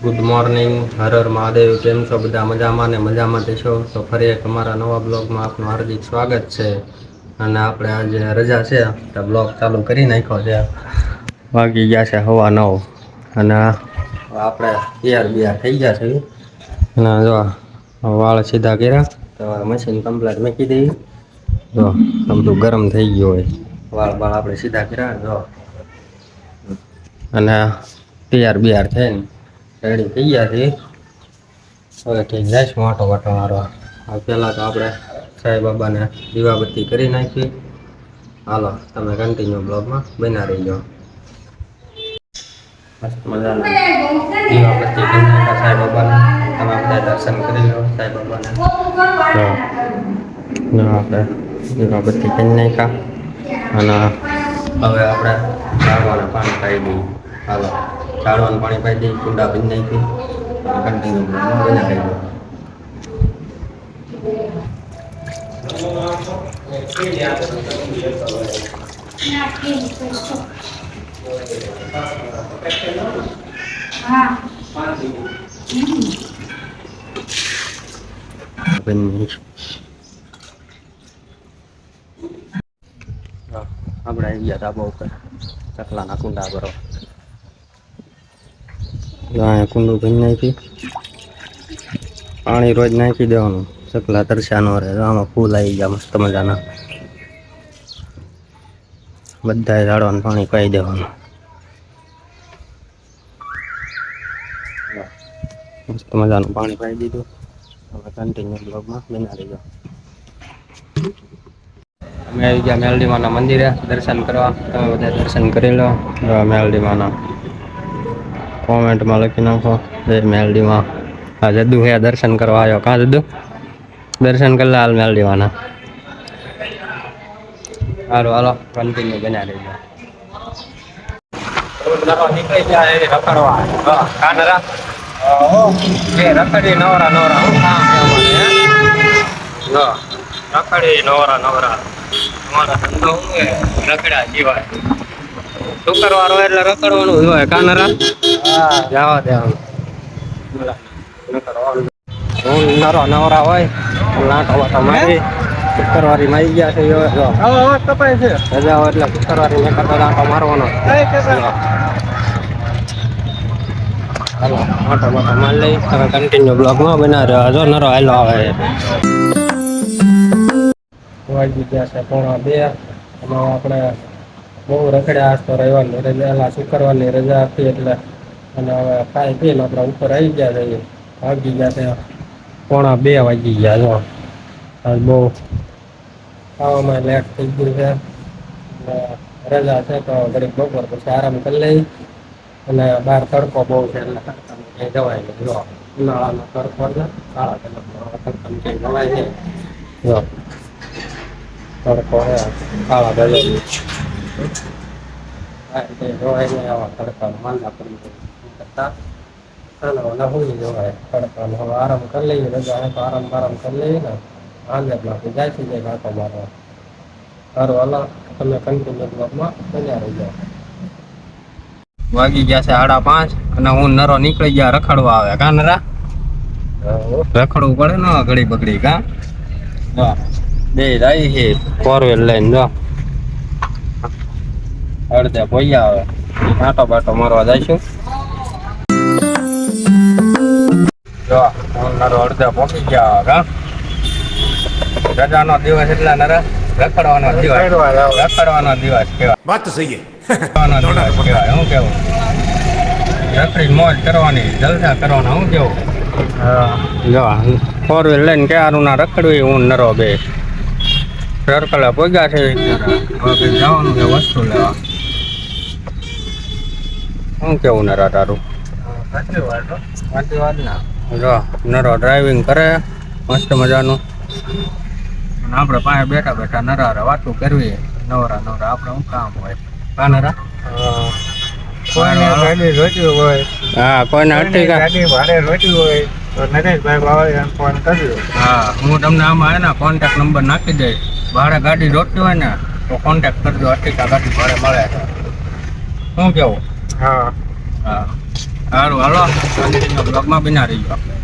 Good morning, Har Har Mahadev. કેમ છો બધા? મજામાં ને મજામાં છો? તો ફરી એક અમારા નવા બ્લોગમાં આપનું હાર્દિક સ્વાગત છે. અને આપણે આજે રજા છે તો બ્લોગ ચાલુ કરી નાખ્યો છે. વાગી ગયા છે 9:15 અને આપણે તૈયાર બિયાર થઈ ગયા છે. અને જો વાળ સીધા કર્યા તો મશીન કમ્પ્લેટ મૂકી દઈએ. જો બધું ગરમ થઈ ગયું હોય, વાળ આપણે સીધા કર્યા જો. અને તૈયાર બિયાર થઈને રેડી થઈ ગયા છે. હવે ઠીક જઈશું આંટો વાંટો મારવા. પહેલાં તો આપણે સાંઈ બાબાને દીવાબત્તી કરી નાખી. હાલો તમે કન્ટિન્યુ બ્લોગમાં બન્યા રહીજો. મસ્ત મજાના દીવાબત્તી કરી નાખ્યા સાંઈ બાબાને. તમે બધા દર્શન કરી લો સાંઈ બાબાને. તો આપણે દીવાબત્તી કરી નાખ્યા અને હવે આપણે ઝાડવાના પાણી પાઈ દઈએ. હાલો ઝાડવાનું પાણી પાઈ દઈએ, કુંડા ભરી નાખી કન્ટિન્યુ બ્લોગમાં બન્યા રહીજો. આપણે આવી ગયા ધાબા ઉપર ચકલાના કુંડા ભરવા. અહીંયા કુંડું ભરી નાખી, પાણી રોજ નાખી દેવાનું. ચકલા તરસ્યા ન રહે. આમાં ફૂલ આવી ગયા મસ્ત મજાના. બધા ઝાડવાનું પાણી પાઈ દેવાનું. મસ્ત મજાનું પાણી પાઈ દીધું. હવે કન્ટિન્યુ બ્લોગમાં બન્યા રહીજો. અમે આવી ગયા મેલડીમાના મંદિરે દર્શન કરવા. તમે બધા દર્શન કરી લો. મેલડીમાના કોમેન્ટમાં લખી નાખો જય મેલડીમાં. હા જદ્દુ હે દર્શન કરવા આવ્યો. કાં જદ્દુ દર્શન કરલા હાલ મેલડીમાના. હાલો હાલો કન્ટિન્યુ બન્યા રહીજો. નીકળી ગયા રખડવા. કાનરા રખડી નવરા નવરા હું કામ રખડી નવરા નવરા. અમારા ધંધો શું છે? રખડા જીવાય. શુક્રવાર હોય એટલે રખડવાનું જ હોય. કાનરા જવા દેવાનું. હું નવરા હોય નાટો વાટો મારી શુક્રવારી મારી ગયા છે. રજા હોય એટલે શુક્રવારી નીકળતો નાટો મારવાનો. હાલો મોટો મોટો માલ લઈ તમે કન્ટિન્યુ બ્લોગમાં બના રહ્યો છો. નરો હાલો આવે વાગી ગયા છે 1:15. એમાં આપણે બહુ રખડ્યા. આજ તો રવિવારની રજા શુક્રવારની રજા હતી એટલે. અને હવે ખાઈ પીને આપણે ઉપર આવી ગયા છીએ. વાગી ગયા છે 1:15 વાગી ગયા છો. આજ બહુ ખાવામાં લેટ થઈ ગયું છે. રજા છે તો ઘડીક બપોર પછી આરામ કરી લઈ. અને બહાર તડકો બહુ છે એટલે ક્યાંય જવાય નહીં. જો ઉનાળાનો તડકો છે, કાળા કલરનો તડકો ક્યાંય જવાય નહીં. જો તડકો છે કાળા કલર જોવાય નહીં. આવા તડકાનો માંદા પડી કરતા હોઈ જવાય તડકાનો. હવે આરામ કરી લઈએ. રજા તો આરામ કરી લઈએ ને. આંગળમાંથી જાય છે જાય કાંટો મારવા. સારું હાલો તમે કન્ટિન્યુ બ્લોગમાં બન્યા રહી જાઓ. વાગી ગયા છે 5:30 અને હું નરો નીકળી ગયા રખડવા આવે. કા નરા રખડવું પડે ને ઘડી બગડી. કા બે જાય છે 4 વ્હીલ લઈને. જો અડધે ભોયા આવે આટો બાટો મારવા જઈશું. જો હું નરો અડધે પહોંચી ગયા. કા રજાનો દિવસ એટલે નરા રખડવાનો દિવસ. રખડવાનો દિવસ કેવાય. વાત તો સહી કહેવાય. હું કેવું રખડી મોજ કરવાની, જલસા કરવાના. હું કેવું જો 4 વ્હીલ લઈને ક્યારું ના રખડવી. હું નરો બે સર્કલે પગ્યા છે. હવે જવાનું છે વસ્તુ લેવા. શું કેવું નરા તારું? સાચી વાત ના. જો નરો ડ્રાઇવિંગ કરે મસ્ત મજાનું. આપણે પાસે બેઠા બેઠા નરા વાતું કરવી. નવરા નવરા આપણે શું કામ હોય. કા નરા કોઈને ગાડી રોટી હોય, હા કોઈને ગાડી ભાડે રોટી હોય તો નરેશભાઈ બાવળિયાને ફોન કર્યો. હા હું તમને આમાં એના કોન્ટેક્ટ નંબર નાખી દઈશ. ભાડે ગાડી જોતી હોય ને તો કોન્ટેક્ટ કરજો. અર્ટિકા ગાડી ભાડે મળે છે. શું કેવું? હા હા સારું હાલો કન્ટિન્યુ બ્લોગમાં બના રહીજો આપણે